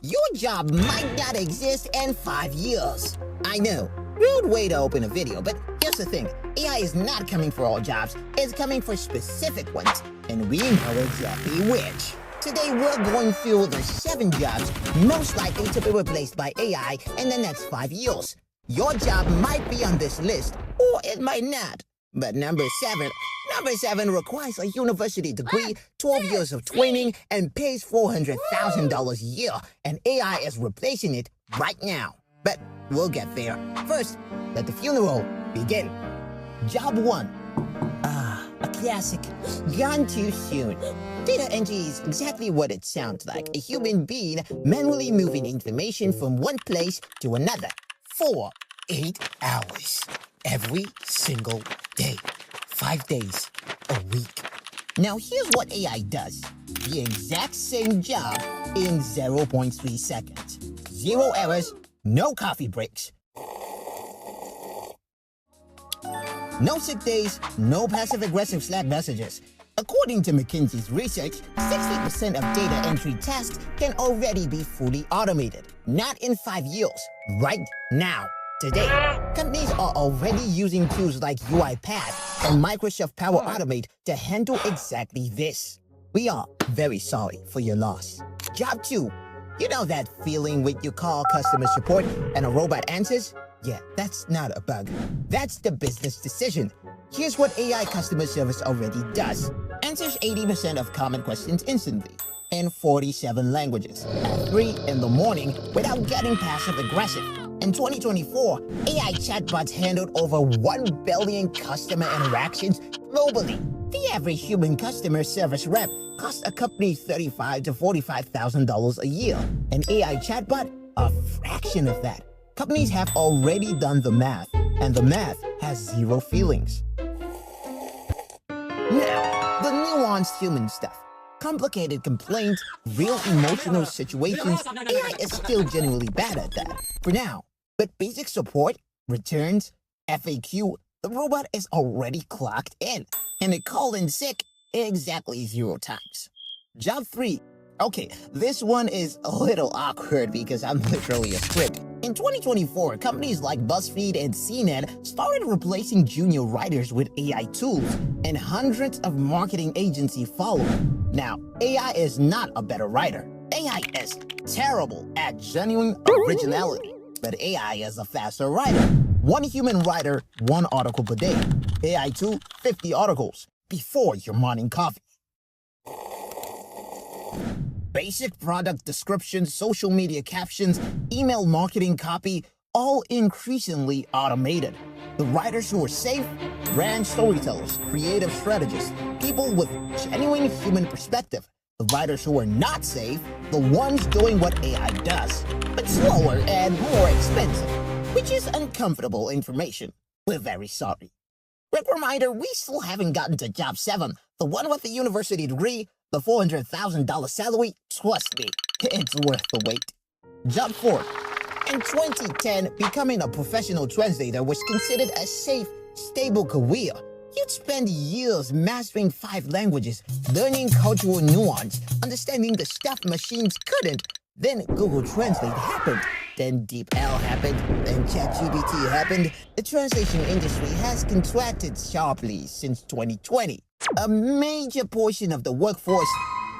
Your job might not exist in 5 years. I know, rude way to open a video, but here's the thing. AI is not coming for all jobs, it's coming for specific ones. And we know exactly which. Today we're going through the 7 jobs most likely to be replaced by AI in the next 5 years. Your job might be on this list, or it might not. But number 7 requires a university degree, 12 years of training, and pays $400,000 a year, and AI is replacing it right now. But we'll get there. First, let the funeral begin. Job 1. A classic. Gone too soon. Data entry is exactly what it sounds like. A human being manually moving information from one place to another for 8 hours every single day. 5 days a week. Now here's what AI does. The exact same job in 0.3 seconds. 0 errors, no coffee breaks. No sick days, no passive-aggressive Slack messages. According to McKinsey's research, 60% of data entry tasks can already be fully automated. Not in 5 years, right now. Today, companies are already using tools like UiPath and Microsoft Power Automate to handle exactly this. We are very sorry for your loss. Job 2. You know that feeling when you call customer support and a robot answers? Yeah, that's not a bug. That's the business decision. Here's what AI customer service already does. Answers 80% of common questions instantly in 47 languages at 3 in the morning without getting passive-aggressive. In 2024, AI chatbots handled over 1 billion customer interactions globally. The average human customer service rep costs a company $35,000 to $45,000 a year. An AI chatbot, a fraction of that. Companies have already done the math, and the math has 0 feelings. Now, the nuanced human stuff. Complicated complaints, real emotional situations, AI is still genuinely bad at that, for now. But basic support, returns, FAQ, the robot is already clocked in. And it called in sick exactly 0 times. Job 3. Okay, this one is a little awkward because I'm literally a script. In 2024, companies like BuzzFeed and CNET started replacing junior writers with AI tools, and hundreds of marketing agencies followed. Now, AI is not a better writer. AI is terrible at genuine originality, but AI is a faster writer. 1 human writer, 1 article per day. AI tool, 50 articles before your morning coffee. Basic product descriptions, social media captions, email marketing copy, all increasingly automated. The writers who are safe, brand storytellers, creative strategists, people with genuine human perspective. The writers who are not safe, the ones doing what AI does, but slower and more expensive, which is uncomfortable information. We're very sorry. Quick reminder, we still haven't gotten to job 7, the one with the university degree, the $400,000 salary. Trust me, it's worth the wait. Job 4. In 2010, becoming a professional translator was considered a safe, stable career. You'd spend years mastering 5 languages, learning cultural nuance, understanding the stuff machines couldn't. Then Google Translate happened. Then DeepL happened. Then ChatGPT happened. The translation industry has contracted sharply since 2020. A major portion of the workforce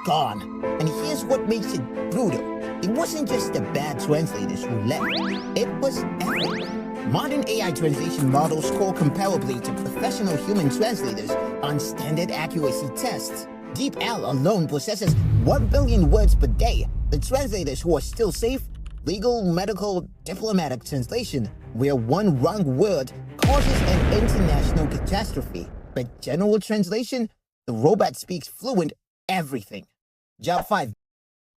gone. And here's what makes it brutal. It wasn't just the bad translators who left. It was everyone. Modern AI translation models score comparably to professional human translators on standard accuracy tests. DeepL alone processes 1 billion words per day. The translators who are still safe, legal, medical, diplomatic translation, where 1 wrong word causes an international catastrophe. But general translation, the robot speaks fluent everything. Job 5.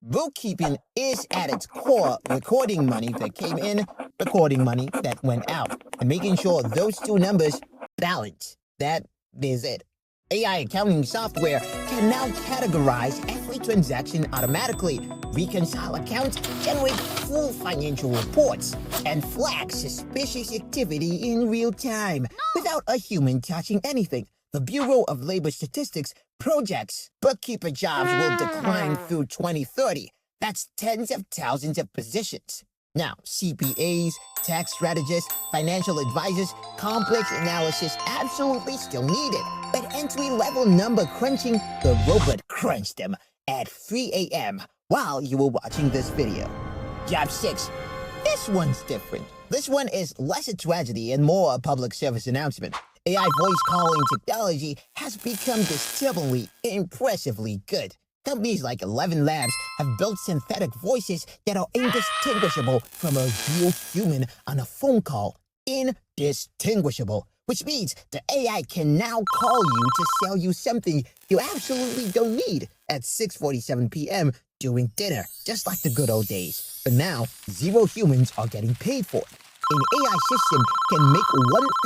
Bookkeeping is at its core recording money that came in, recording money that went out, and making sure those 2 numbers balance. That is it. AI accounting software can now categorize every transaction automatically, reconcile accounts, generate full financial reports, and flag suspicious activity in real time without a human touching anything. The Bureau of Labor Statistics projects bookkeeper jobs will decline through 2030. That's tens of thousands of positions. Now, CPAs, tax strategists, financial advisors, complex analysis absolutely still needed. But entry-level number crunching, the robot crunched them at 3 a.m. while you were watching this video. Job 6. This one's different. This one is less a tragedy and more a public service announcement. AI voice calling technology has become disturbingly, impressively good. Companies like 11 Labs have built synthetic voices that are indistinguishable from a real human on a phone call. Indistinguishable. Which means the AI can now call you to sell you something you absolutely don't need at 6:47 p.m. during dinner, just like the good old days. But now, 0 humans are getting paid for it. An AI system can make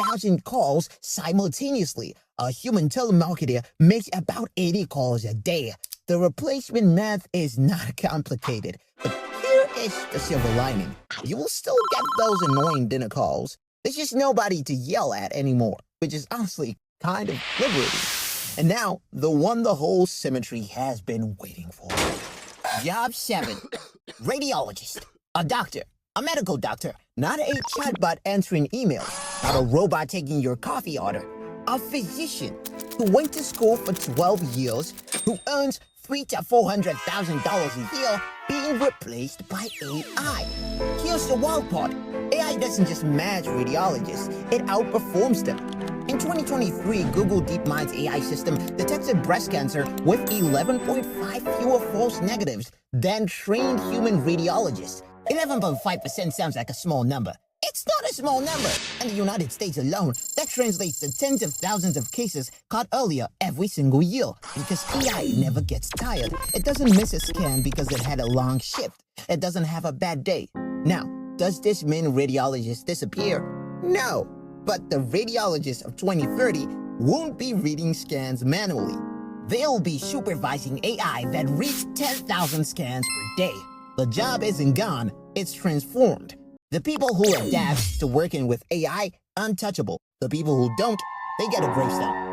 1,000 calls simultaneously. A human telemarketer makes about 80 calls a day. The replacement math is not complicated, but here is the silver lining. You will still get those annoying dinner calls. There's just nobody to yell at anymore, which is honestly kind of liberating. And now, the one the whole cemetery has been waiting for. Job 7. Radiologist. A doctor. A medical doctor. Not a chatbot answering emails. Not a robot taking your coffee order. A physician who went to school for 12 years, who earns $300,000 to $400,000 a year, being replaced by AI. Here's the wild part. AI doesn't just match radiologists, it outperforms them. In 2023, Google DeepMind's AI system detected breast cancer with 11.5 fewer false negatives than trained human radiologists. 11.5% sounds like a small number. It's not a small number. In the United States alone, that translates to tens of thousands of cases caught earlier every single year. Because AI never gets tired. It doesn't miss a scan because it had a long shift. It doesn't have a bad day. Now, does this mean radiologists disappear? No. But the radiologists of 2030 won't be reading scans manually. They'll be supervising AI that reads 10,000 scans per day. The job isn't gone, it's transformed. The people who adapt to working with AI, untouchable. The people who don't, they get a gravestone.